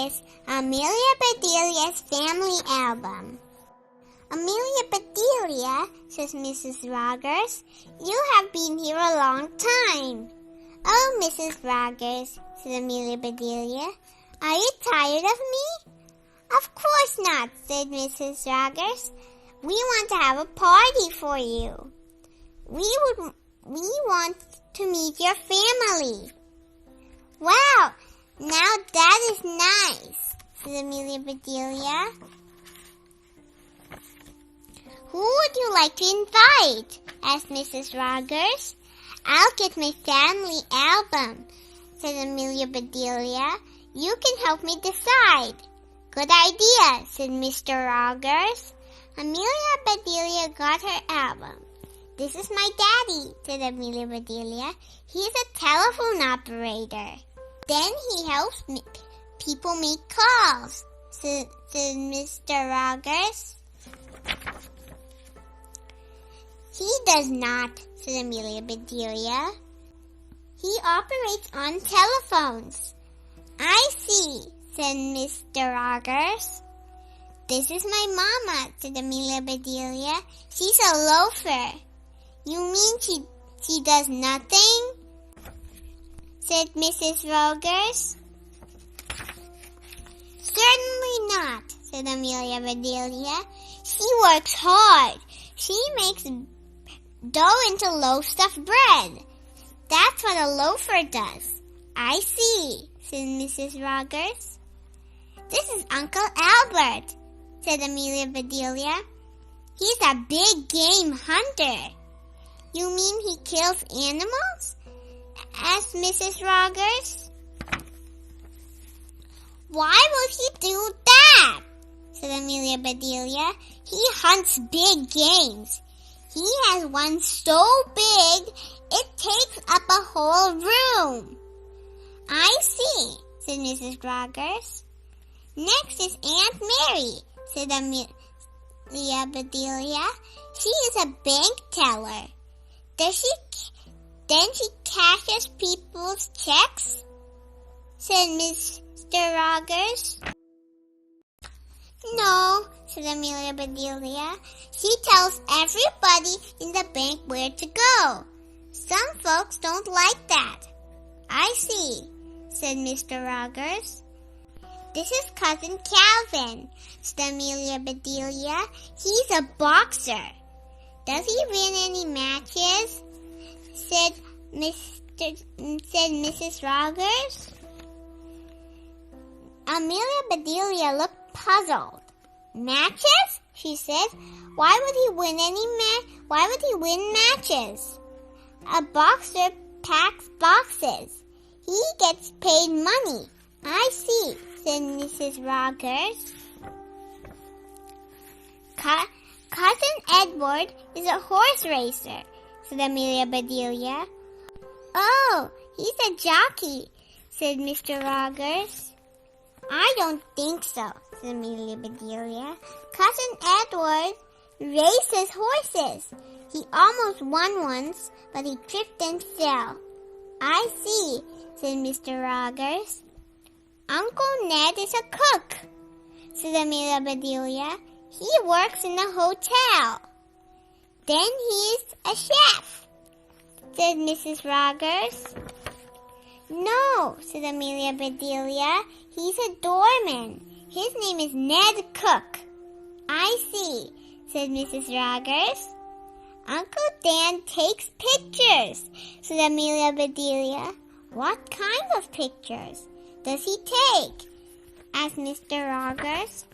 is Amelia Bedelia's family album. Amelia Bedelia, says Mrs. Rogers, you have been here a long time. Oh, Mrs. Rogers, said Amelia Bedelia, are you tired of me? Of course not, said Mrs. Rogers. We want to have a party for you. We want to meet your family. Wow, now that is nice, said Amelia Bedelia. Who would you like to invite? Asked Mrs. Rogers. I'll get my family album, said Amelia Bedelia. You can help me decide. Good idea, said Mr. Rogers. Amelia Bedelia got her album. This is my daddy, said Amelia Bedelia. He's a telephone operator. Then he helps people make calls, said Mr. Rogers. He does not, said Amelia Bedelia. He operates on telephones. I see, said Mr. Rogers. This is my mama, said Amelia Bedelia. She's a loafer. You mean she does nothing? Said Mrs. Rogers. Certainly not, said Amelia Bedelia. She works hard. She makes dough into loaves of bread. That's what a loafer does. I see, said Mrs. Rogers. This is Uncle Albert, said Amelia Bedelia. He's a big game hunter. You mean he kills animals? Asked Mrs. Rogers. Why would he do that? Said Amelia Bedelia. He hunts big games. He has one so big, it takes up a whole room. I see, said Mrs. Rogers. Next is Aunt Mary, said Amelia Bedelia. She is a bank teller. Then she cashes people's checks, said Mr. Rogers. No, said Amelia Bedelia. She tells everybody in the bank where to go. Some folks don't like that. I see, said Mr. Rogers. This is Cousin Calvin, said Amelia Bedelia. He's a boxer. Does he win any matches? Said Mrs. Rogers. Amelia Bedelia looked puzzled. Matches? She said. Why would he win matches? A boxer packs boxes. He gets paid money. I see, said Mrs. Rogers. Cousin Edward is a horse racer, said Amelia Bedelia. Oh, he's a jockey, said Mr. Rogers. I don't think so, said Amelia Bedelia. Cousin Edward races horses. He almost won once, but he tripped and fell. I see, said Mr. Rogers. Uncle Ned is a cook, said Amelia Bedelia. He works in a hotel. Then he's a chef, said Mrs. Rogers. No, said Amelia Bedelia. He's a doorman. His name is Ned Cook. I see, said Mrs. Rogers. Uncle Dan takes pictures, said Amelia Bedelia. What kind of pictures does he take? Asked Mr. Rogers.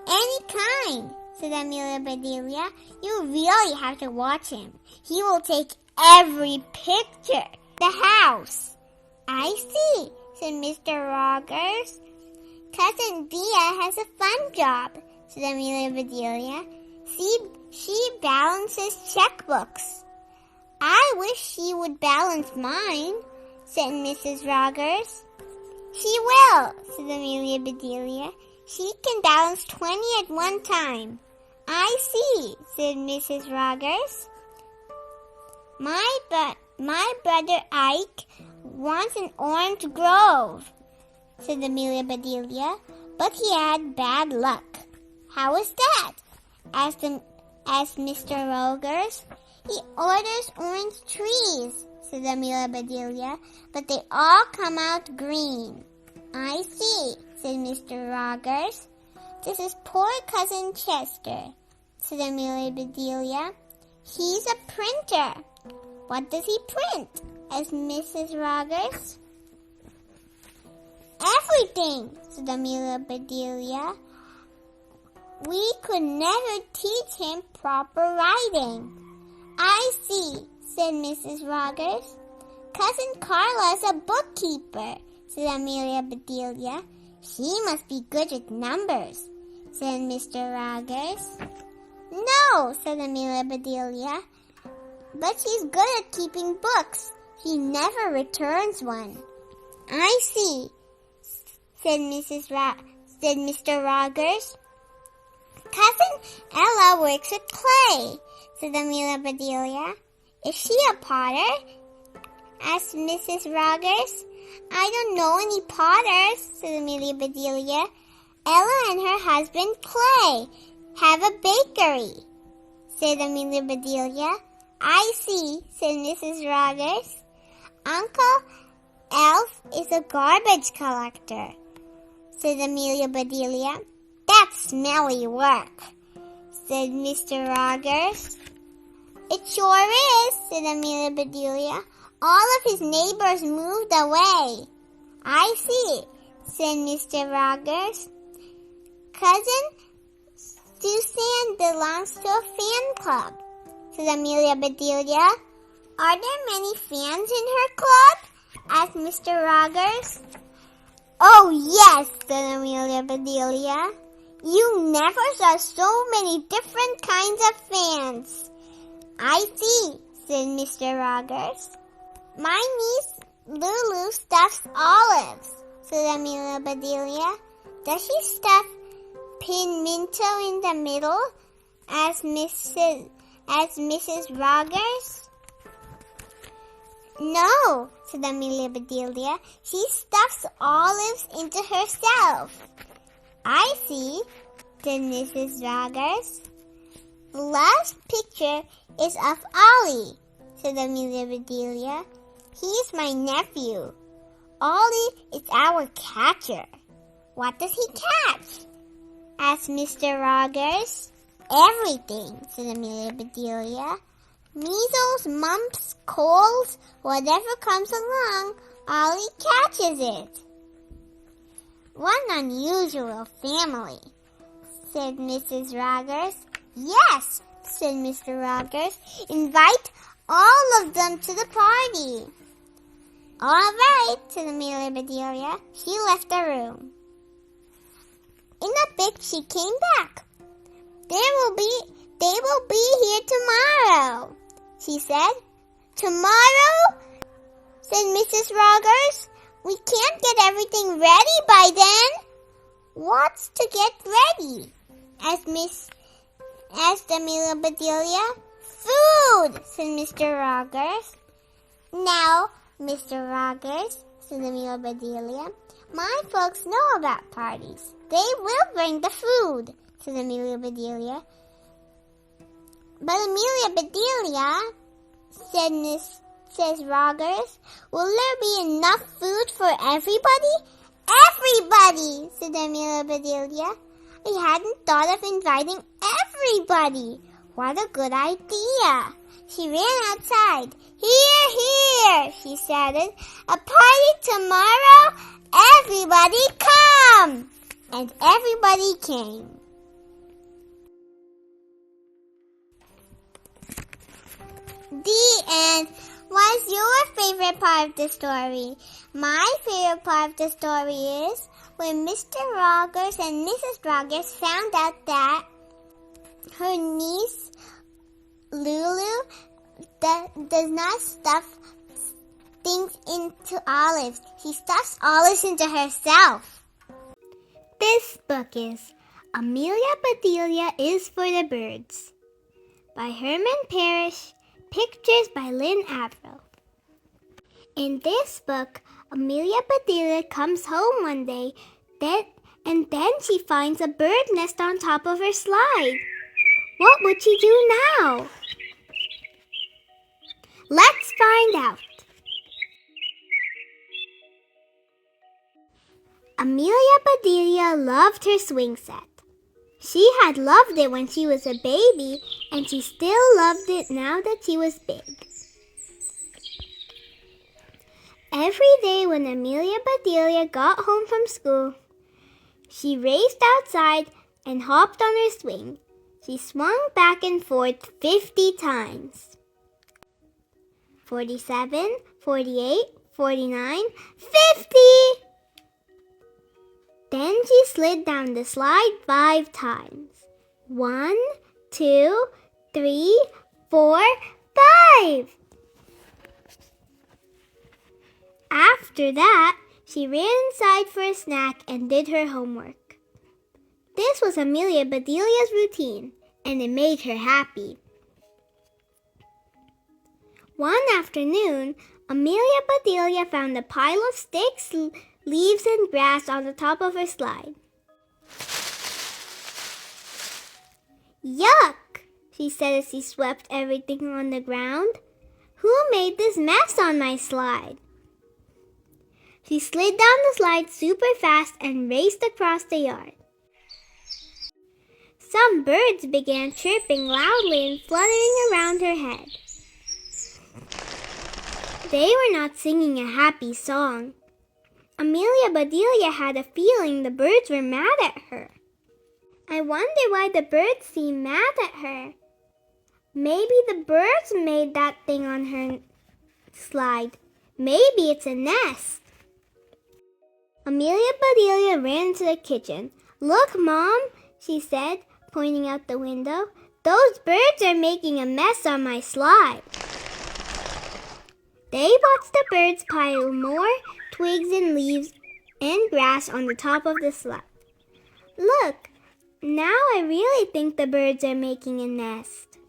Any kind, said Amelia Bedelia. You really have to watch him. He will take every picture. The house. I see, said Mr. Rogers. Cousin Bea has a fun job, said Amelia Bedelia. She balances checkbooks. I wish she would balance mine, said Mrs. Rogers. She will, said Amelia Bedelia. She can balance 20 at one time. I see, said Mrs. Rogers. My brother Ike wants an orange grove, said Amelia Bedelia, but he had bad luck. How is that? asked Mr. Rogers. He orders orange trees, said Amelia Bedelia, but they all come out green. I see, said Mr. Rogers. This is poor Cousin Chester, said Amelia Bedelia. He's a printer. What does he print? asked Mrs. Rogers. Everything, said Amelia Bedelia. We could never teach him proper writing. I see, said Mrs. Rogers. Cousin Carla's a bookkeeper, said Amelia Bedelia. She must be good at numbers, said Mr. Rogers. No, said Amelia Bedelia, but she's good at keeping books. She never returns one. I see, said Mr. Rogers. Cousin Ella works at clay, said Amelia Bedelia. Is she a potter? asked Mrs. Rogers. I don't know any potters, said Amelia Bedelia. Ella and her husband Clay have a bakery, said Amelia Bedelia. I see, said Mrs. Rogers. Uncle Alf is a garbage collector, said Amelia Bedelia. That's smelly work, said Mr. Rogers. It sure is, said Amelia Bedelia. All of his neighbors moved away. I see, said Mr. Rogers. Cousin Suzanne belongs to a fan club, said Amelia Bedelia. Are there many fans in her club? asked Mr. Rogers. Oh, yes, said Amelia Bedelia. You never saw so many different kinds of fans. I see, said Mr. Rogers. My niece Lulu stuffs olives, said Amelia Bedelia. Does she stuff pimento in the middle, asked Mrs. Rogers. No, said Amelia Bedelia. She stuffs olives into herself. I see, said Mrs. Rogers. The last picture is of Ollie, said Amelia Bedelia. He's my nephew. Ollie is our catcher. What does he catch? asked Mr. Rogers. Everything, said Amelia Bedelia. Measles, mumps, colds, whatever comes along, Ollie catches it. One unusual family, said Mrs. Rogers. Yes, said Mr. Rogers. Invite all of them to the party. All right, said Amelia Bedelia. She left the room. In a bit she came back. They will be here tomorrow, she said. Tomorrow? said Mrs. Rogers. We can't get everything ready by then. What's to get ready? asked Amelia Bedelia. Food, said Mr. Rogers. Now, Mr. Rogers, said Amelia Bedelia, my folks know about parties. They will bring the food, said Amelia Bedelia. But Amelia Bedelia, says Rogers, will there be enough food for everybody? Everybody, said Amelia Bedelia. We hadn't thought of inviting everybody. What a good idea. She ran outside. Here, here, she shouted. A party tomorrow? Everybody come! And everybody came. The end. What's your favorite part of the story? My favorite part of the story is when Mr. Rogers and Mrs. Rogers found out that her niece Lulu does not stuff things into olives. She stuffs olives into herself. This book is Amelia Bedelia is for the Birds by Herman Parish. Pictures by Lynne Avril. In this book, Amelia Bedelia comes home one day, and then she finds a bird nest on top of her slide. What would she do now? Let's find out. Amelia Bedelia loved her swing set. She had loved it when she was a baby, and she still loved it now that she was big. Every day when Amelia Bedelia got home from school, she raced outside and hopped on her swing. She swung back and forth 50 times. 47, 48, 49, 50! Then she slid down the slide 5 times. 1, 2, 3, 4, 5! After that, she ran inside for a snack and did her homework. This was Amelia Bedelia's routine, and it made her happy. One afternoon, Amelia Bedelia found a pile of sticks, leaves, and grass on the top of her slide. Yuck, she said as she swept everything on the ground. Who made this mess on my slide? She slid down the slide super fast and raced across the yard. Some birds began chirping loudly and fluttering around her head. They were not singing a happy song. Amelia Bedelia had a feeling the birds were mad at her. I wonder why the birds seemed mad at her. Maybe the birds made that thing on her slide. Maybe it's a nest. Amelia Bedelia ran into the kitchen. Look, Mom, she said, pointing out the window. Those birds are making a mess on my slide. They watched the birds pile more twigs and leaves and grass on the top of the slide. Look, now I really think the birds are making a nest.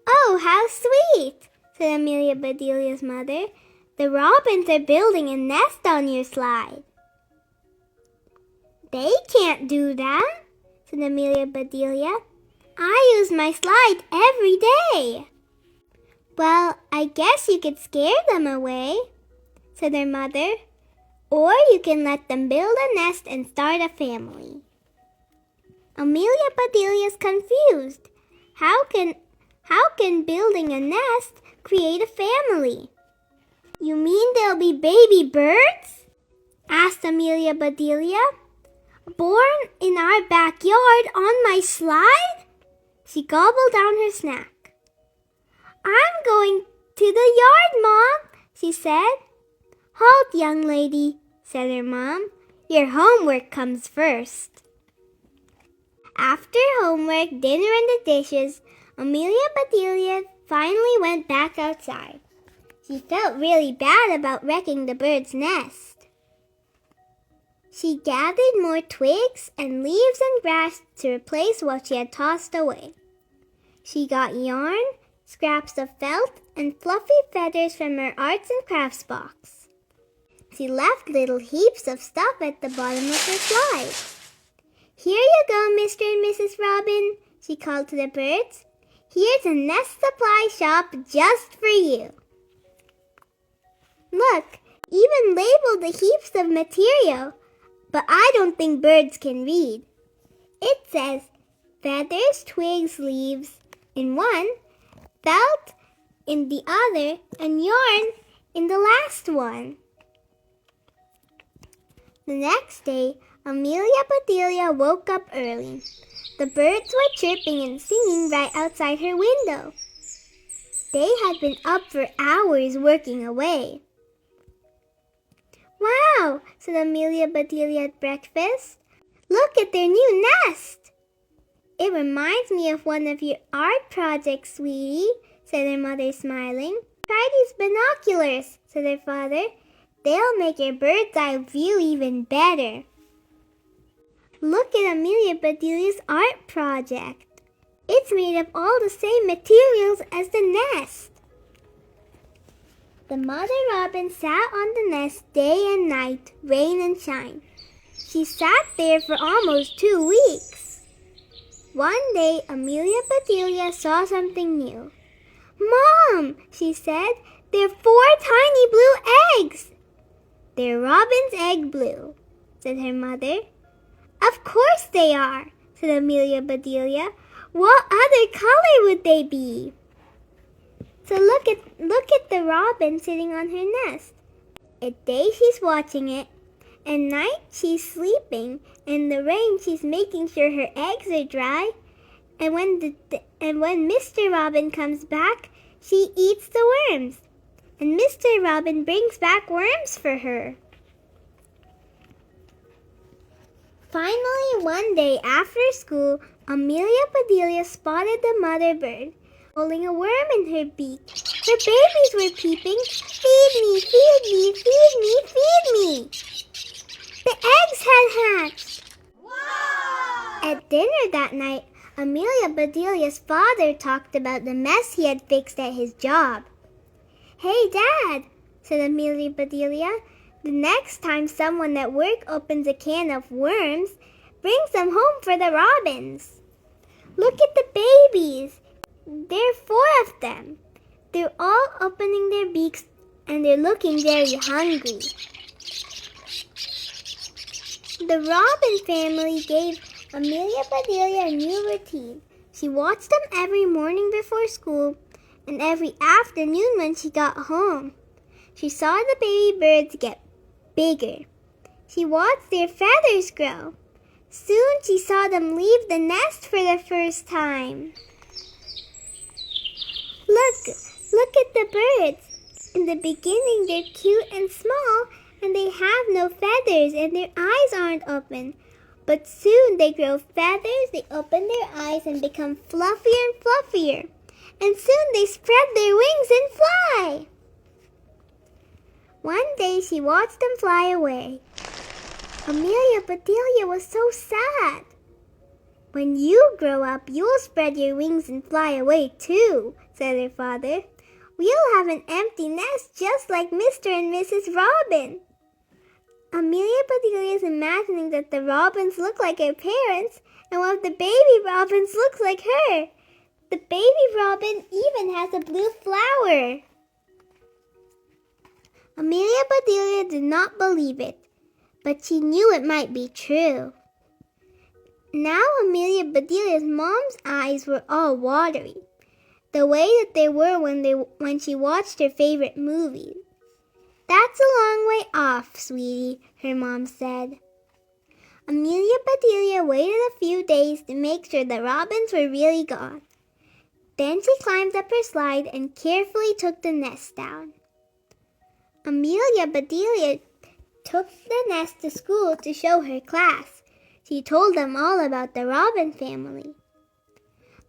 Oh, how sweet, said Amelia Bedelia's mother. The robins are building a nest on your slide. They can't do that, said Amelia Bedelia. I use my slide every day. Well, I guess you could scare them away, said their mother. Or you can let them build a nest and start a family. Amelia Bedelia's confused. How can building a nest create a family? You mean there'll be baby birds? Asked Amelia Bedelia. Born in our backyard on my slide? She gobbled down her snack. I'm going to the yard, Mom, she said. Halt, young lady, said her mom. Your homework comes first. After homework, dinner, and the dishes, Amelia Bedelia finally went back outside. She felt really bad about wrecking the bird's nest. She gathered more twigs and leaves and grass to replace what she had tossed away. She got yarn, scraps of felt, and fluffy feathers from her arts and crafts box. She left little heaps of stuff at the bottom of her slide. Here you go, Mr. and Mrs. Robin, she called to the birds. Here's a nest supply shop just for you. Look, even labeled the heaps of material, but I don't think birds can read. It says feathers, twigs, leaves in one, felt in the other, and yarn in the last one. The next day, Amelia Bedelia woke up early. The birds were chirping and singing right outside her window. They had been up for hours working away. Wow, said Amelia Bedelia at breakfast. Look at their new nest. It reminds me of one of your art projects, sweetie, said her mother, smiling. Try these binoculars, said her father. They'll make your bird's eye view even better. Look at Amelia Bedelia's art project. It's made of all the same materials as the nest. The mother robin sat on the nest day and night, rain and shine. She sat there for almost 2 weeks. One day, Amelia Bedelia saw something new. "Mom," she said, "there are 4 tiny blue eggs." "They're robin's egg blue," said her mother. "Of course they are," said Amelia Bedelia. "What other color would they be?" So look at the robin sitting on her nest. At day she's watching it. At night she's sleeping. In the rain she's making sure her eggs are dry. And when Mr. Robin comes back, she eats the worms. And Mr. Robin brings back worms for her. Finally, one day after school, Amelia Bedelia spotted the mother bird holding a worm in her beak. Her babies were peeping, "Feed me, feed me, feed me, feed me." The eggs had hatched. Wow! At dinner that night, Amelia Bedelia's father talked about the mess he had fixed at his job. "Hey, Dad," said Amelia Bedelia, "the next time someone at work opens a can of worms, brings them home for the robins. Look at the babies. There are 4 of them. They're all opening their beaks and they're looking very hungry." The robin family gave Amelia Bedelia a new routine. She watched them every morning before school and every afternoon when she got home. She saw the baby birds get bigger. She watched their feathers grow. Soon she saw them leave the nest for the first time. Look at the birds. In the beginning they're cute and small and they have no feathers and their eyes aren't open. But soon they grow feathers, they open their eyes and become fluffier and fluffier. And soon they spread their wings and fly. One day she watched them fly away. Amelia Bedelia was so sad. "When you grow up, you'll spread your wings and fly away too," said her father. "We'll have an empty nest just like Mr. and Mrs. Robin." Amelia Bedelia is imagining that the robins look like her parents, and one of the baby robins looks like her. The baby robin even has a blue flower. Amelia Bedelia did not believe it, but she knew it might be true. Now Amelia Bedelia's mom's eyes were all watery, the way that they were when she watched her favorite movies. "That's a long way off, sweetie," her mom said. Amelia Bedelia waited a few days to make sure the robins were really gone. Then she climbed up her slide and carefully took the nest down. Amelia Bedelia took the nest to school to show her class. She told them all about the robin family.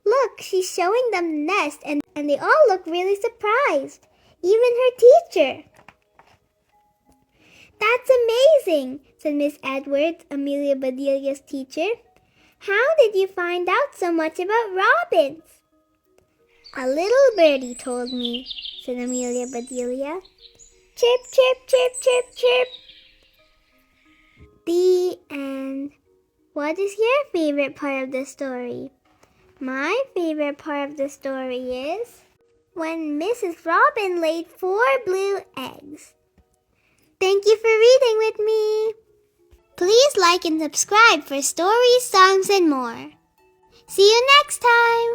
"Look, she's showing them the nest and they all look really surprised, even her teacher." "That's amazing," said Miss Edwards, Amelia Bedelia's teacher. "How did you find out so much about robins?" "A little birdie told me," said Amelia Bedelia. Chirp, chirp, chirp, chirp, chirp. The end. What is your favorite part of the story? My favorite part of the story is when Mrs. Robin laid 4 blue eggs. Thank you for reading with me. Please like and subscribe for stories, songs, and more. See you next time.